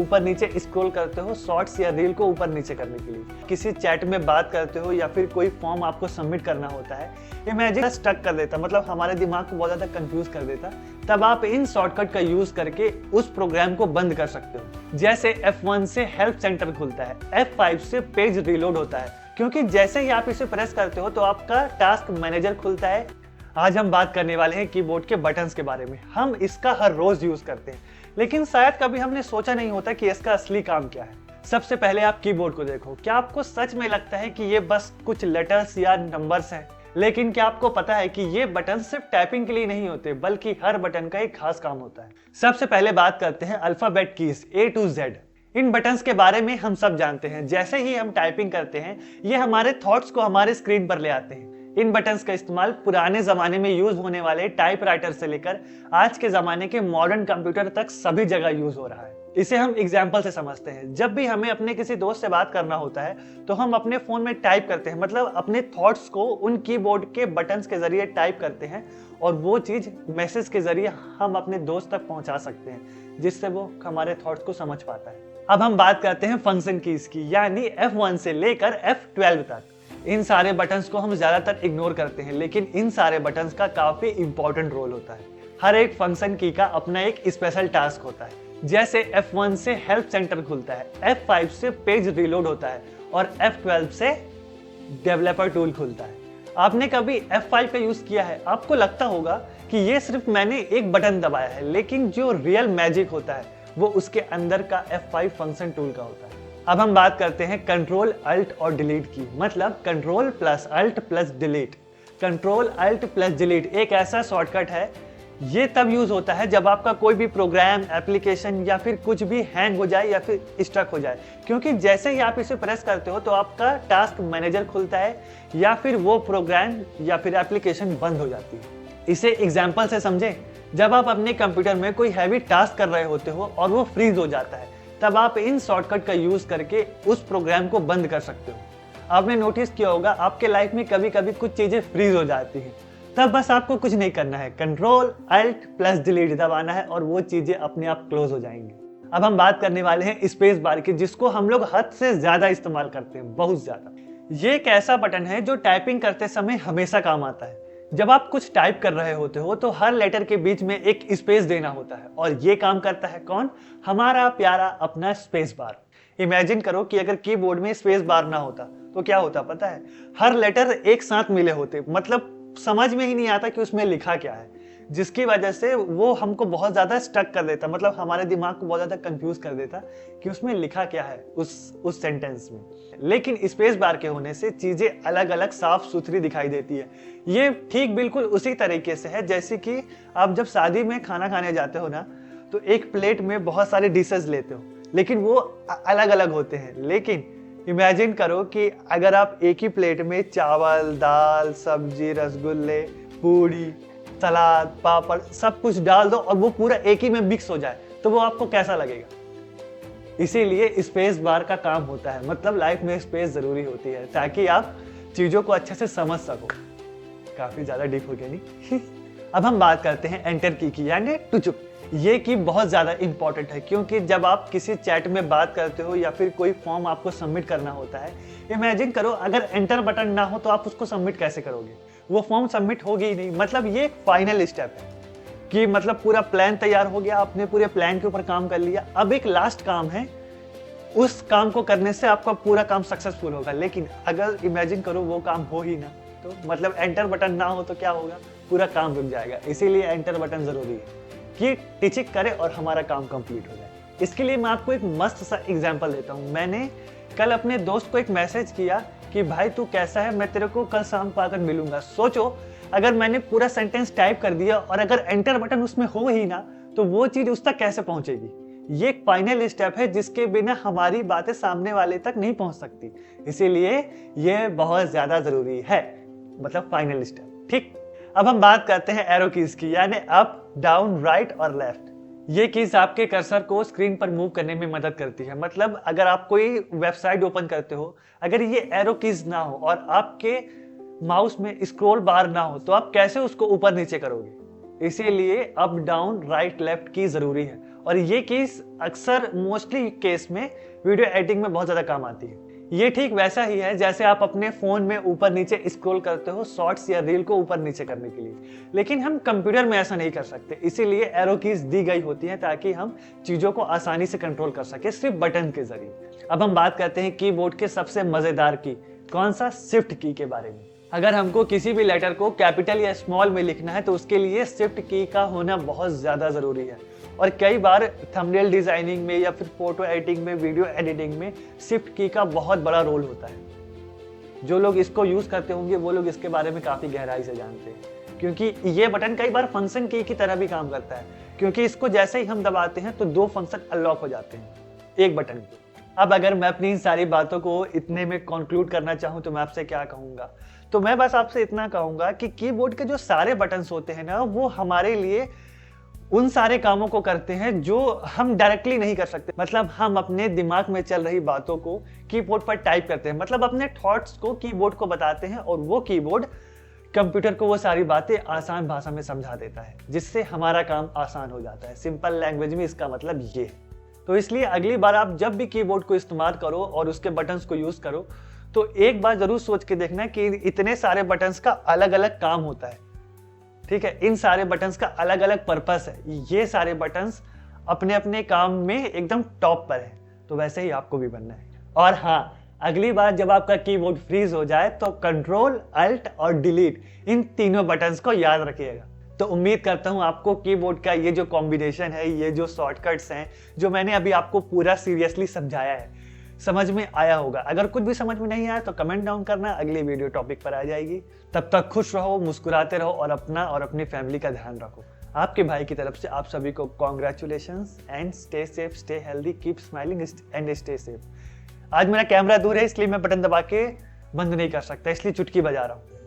ऊपर नीचे स्क्रॉल करते हो शॉर्ट्स या रील को ऊपर नीचे करने के लिए, किसी चैट में बात करते हो या फिर कोई फॉर्म आपको सबमिट करना होता है, इमेजिन स्टक कर देता, मतलब हमारे दिमाग को बहुत ज़्यादा कंफ्यूज कर देता, तब आप इन शॉर्टकट का यूज करके उस प्रोग्राम को बंद कर सकते हो। जैसे F1 से हेल्प सेंटर खुलता है, F5 से पेज रिलोड होता है, क्योंकि जैसे ही आप इसे प्रेस करते हो तो आपका टास्क मैनेजर खुलता है। आज हम बात करने वाले हैं कीबोर्ड के बटन्स के बारे में। हम इसका हर रोज यूज करते हैं, लेकिन शायद कभी हमने सोचा नहीं होता कि इसका असली काम क्या है। सबसे पहले आप कीबोर्ड को देखो, क्या आपको सच में लगता है कि ये बस कुछ लेटर्स या नंबर्स हैं? लेकिन क्या आपको पता है कि ये बटन सिर्फ टाइपिंग के लिए नहीं होते, बल्कि हर बटन का एक खास काम होता है। सबसे पहले बात करते हैं alphabet keys A to Z। In buttons के बारे में हम सब जानते हैं। जैसे ही हम टाइपिंग करते हैं, ये हमारे थॉट्स को हमारे स्क्रीन पर ले आते हैं। इन बटन्स का इस्तेमाल पुराने जमाने में यूज होने वाले टाइपराइटर से लेकर आज के जमाने के मॉडर्न कंप्यूटर तक सभी जगह यूज हो रहा है। इसे हम एग्जाम्पल से समझते हैं। जब भी हमें अपने किसी दोस्त से बात करना होता है तो हम अपने फोन में टाइप करते हैं, मतलब अपने थॉट्स को उन कीबोर्ड के बटन्स के जरिए टाइप करते हैं और वो चीज मैसेज के जरिए हम अपने दोस्त तक पहुंचा सकते हैं, जिससे वो हमारे थॉट्स को समझ पाता है। अब हम बात करते हैं फंक्शन कीज की, यानी F1 से लेकर F12 तक। इन सारे बटन्स को हम ज्यादातर इग्नोर करते हैं, लेकिन इन सारे बटन्स का काफी इंपॉर्टेंट रोल होता है। हर एक फंक्शन की का अपना एक स्पेशल टास्क होता है। जैसे F1 से हेल्प सेंटर खुलता है, F5 से पेज रिलोड होता है और F12 से डेवलपर टूल खुलता है। आपने कभी F5 का यूज किया है? आपको लगता होगा कि ये सिर्फ मैंने एक बटन दबाया है, लेकिन जो रियल मैजिक होता है वो उसके अंदर का F5 फंक्शन टूल का होता है। अब हम बात करते हैं कंट्रोल अल्ट और डिलीट की, मतलब control plus alt plus delete. Control alt plus delete एक ऐसा शॉर्टकट है, ये तब यूज होता है जब आपका कोई भी प्रोग्राम, एप्लीकेशन या फिर कुछ भी हैंग हो जाए या फिर स्टक हो जाए, क्योंकि जैसे ही आप इसे प्रेस करते हो तो आपका टास्क मैनेजर खुलता है या फिर वो प्रोग्राम या फिर एप्लीकेशन बंद हो जाती है। इसे एग्जाम्पल से समझें। जब आप अपने कंप्यूटर में कोई हैवी टास्क कर रहे होते हो और वो फ्रीज हो जाता है, तब आप इन शॉर्टकट का यूज करके उस प्रोग्राम को बंद कर सकते हो। आपने नोटिस किया होगा आपके लाइफ में कभी कभी कुछ चीजें फ्रीज हो जाती हैं, तब बस आपको कुछ नहीं करना है, कंट्रोल अल्ट प्लस डिलीट दबाना है और वो चीजें अपने आप क्लोज हो जाएंगी। अब हम बात करने वाले हैं स्पेस बार की, जिसको हम लोग हद से ज्यादा इस्तेमाल करते हैं, बहुत ज्यादा। ये एक ऐसा बटन है जो टाइपिंग करते समय हमेशा काम आता है। जब आप कुछ टाइप कर रहे होते हो तो हर लेटर के बीच में एक स्पेस देना होता है, और ये काम करता है कौन? हमारा प्यारा अपना स्पेस बार। इमेजिन करो कि अगर कीबोर्ड में स्पेस बार ना होता तो क्या होता पता है? हर लेटर एक साथ मिले होते, मतलब समझ में ही नहीं आता कि उसमें लिखा क्या है, जिसकी वजह से वो हमको बहुत ज्यादा स्टक कर देता, मतलब हमारे दिमाग को बहुत ज्यादा कंफ्यूज कर देता कि उसमें लिखा क्या है उस सेंटेंस में। लेकिन स्पेस बार के होने से चीजें अलग अलग साफ सुथरी दिखाई देती है। ये ठीक बिल्कुल उसी तरीके से है जैसे कि आप जब शादी में खाना खाने जाते हो ना, तो एक प्लेट में बहुत सारे डिशेस लेते हो, लेकिन वो अलग अलग होते हैं। लेकिन इमेजिन करो कि अगर आप एक ही प्लेट में चावल, दाल, सब्जी, रसगुल्ले, पूड़ी, सलाद, पापड़ सब कुछ डाल दो और वो पूरा एक ही में मिक्स हो जाए, तो वो आपको कैसा लगेगा? इसीलिए स्पेस बार का काम होता है, मतलब लाइफ में स्पेस जरूरी होती है ताकि आप चीजों को अच्छे से समझ सको। काफी ज्यादा डीप हो गया नहीं? अब हम बात करते हैं एंटर की यानी टू चुप। ये की बहुत ज्यादा इंपॉर्टेंट है, क्योंकि जब आप किसी चैट में बात करते हो या फिर कोई फॉर्म आपको सबमिट करना होता है, इमेजिन करो अगर एंटर बटन ना हो तो आप उसको सबमिट कैसे करोगे? वो फॉर्म सबमिट होगी ही नहीं। मतलब ये एक फाइनल स्टेप है कि मतलब पूरा प्लान तैयार हो गया, आपने पूरे प्लान के ऊपर काम कर लिया, अब एक लास्ट काम है, उस काम को करने से आपका पूरा काम सक्सेसफुल होगा। लेकिन अगर इमेजिन करो वो काम हो ही ना, तो मतलब एंटर बटन ना हो तो क्या होगा? पूरा काम रुक जाएगा। इसीलिए एंटर बटन जरूरी है कि टिचिक करे और हमारा काम कंप्लीट हो जाए। इसके लिए मैं आपको एक मस्त सा एग्जांपल देता हूँ। मैंने कल अपने दोस्त को एक मैसेज किया कि भाई तू कैसा है, मैं तेरे को कल शाम को आकर मिलूंगा। सोचो अगर मैंने पूरा सेंटेंस टाइप कर दिया और अगर एंटर बटन उसमें हो ही ना, तो वो चीज उस तक कैसे पहुंचेगी? ये एक फाइनल स्टेप है जिसके बिना हमारी बातें सामने वाले तक नहीं पहुंच सकती। इसीलिए ये बहुत ज्यादा जरूरी है, मतलब फाइनल स्टेप। ठीक, अब हम बात करते हैं एरो कीज की, यानी अप, डाउन, राइट और लेफ्ट। ये कीज आपके कर्सर को स्क्रीन पर मूव करने में मदद करती है। मतलब अगर आप कोई वेबसाइट ओपन करते हो, अगर ये एरो कीज ना हो और आपके माउस में स्क्रॉल बार ना हो, तो आप कैसे उसको ऊपर नीचे करोगे? इसीलिए अप, डाउन, राइट, लेफ्ट की जरूरी है। और ये कीज अक्सर मोस्टली केस में वीडियो एडिटिंग में बहुत ज़्यादा काम आती है। ये ठीक वैसा ही है जैसे आप अपने फ़ोन में ऊपर नीचे स्क्रॉल करते हो शॉर्ट्स या रील को ऊपर नीचे करने के लिए, लेकिन हम कंप्यूटर में ऐसा नहीं कर सकते। इसीलिए एरो कीज दी गई होती हैं ताकि हम चीज़ों को आसानी से कंट्रोल कर सके सिर्फ बटन के जरिए। अब हम बात करते हैं कीबोर्ड के सबसे मज़ेदार की, कौन सा, शिफ्ट की के बारे में। अगर हमको किसी भी लेटर को कैपिटल या स्मॉल में लिखना है तो उसके लिए शिफ्ट की का होना बहुत ज़्यादा ज़रूरी है। और कई बार थंबनेल डिज़ाइनिंग में या फिर फोटो एडिटिंग में, वीडियो एडिटिंग में शिफ्ट की का बहुत बड़ा रोल होता है। जो लोग इसको यूज़ करते होंगे वो लोग इसके बारे में काफ़ी गहराई से जानते हैं, क्योंकि ये बटन कई बार फंक्शन की तरह भी काम करता है, क्योंकि इसको जैसे ही हम दबाते हैं तो 2 फंक्शन अनलॉक हो जाते हैं एक बटन पे। अब अगर मैं अपनी इन सारी बातों को इतने में कंक्लूड करना चाहूँ तो मैं आपसे क्या कहूँगा, तो मैं बस आपसे इतना कहूँगा कि कीबोर्ड के जो सारे बटन्स होते हैं ना, वो हमारे लिए उन सारे कामों को करते हैं जो हम डायरेक्टली नहीं कर सकते। मतलब हम अपने दिमाग में चल रही बातों को कीबोर्ड पर टाइप करते हैं, मतलब अपने थॉट्स को कीबोर्ड को बताते हैं और वो कीबोर्ड कंप्यूटर को वो सारी बातें आसान भाषा में समझा देता है, जिससे हमारा काम आसान हो जाता है। सिंपल लैंग्वेज में इसका मतलब ये है। तो इसलिए अगली बार आप जब भी कीबोर्ड को इस्तेमाल करो और उसके बटन्स को यूज करो तो एक बार जरूर सोच के देखना कि इतने सारे बटन्स का अलग अलग काम होता है। ठीक है, इन सारे बटन्स का अलग अलग पर्पस है। ये सारे बटन्स अपने अपने काम में एकदम टॉप पर है, तो वैसे ही आपको भी बनना है। और हाँ, अगली बार जब आपका कीबोर्ड फ्रीज हो जाए तो कंट्रोल, अल्ट और डिलीट इन तीनों बटन्स को याद रखिएगा। तो उम्मीद करता हूँ आपको कीबोर्ड का ये जो कॉम्बिनेशन है, ये जो शॉर्टकट्स हैं, जो मैंने अभी आपको पूरा सीरियसली समझाया है, समझ में आया होगा। अगर कुछ भी समझ में नहीं आया तो कमेंट डाउन करना, अगली वीडियो टॉपिक पर आ जाएगी। तब तक खुश रहो, मुस्कुराते रहो और अपना और अपनी फैमिली का ध्यान रखो। आपके भाई की तरफ से आप सभी को congratulations and stay safe, stay healthy, keep smiling and stay safe. आज मेरा कैमरा दूर है इसलिए मैं बटन दबा के बंद नहीं कर सकता, इसलिए चुटकी बजा रहा हूँ।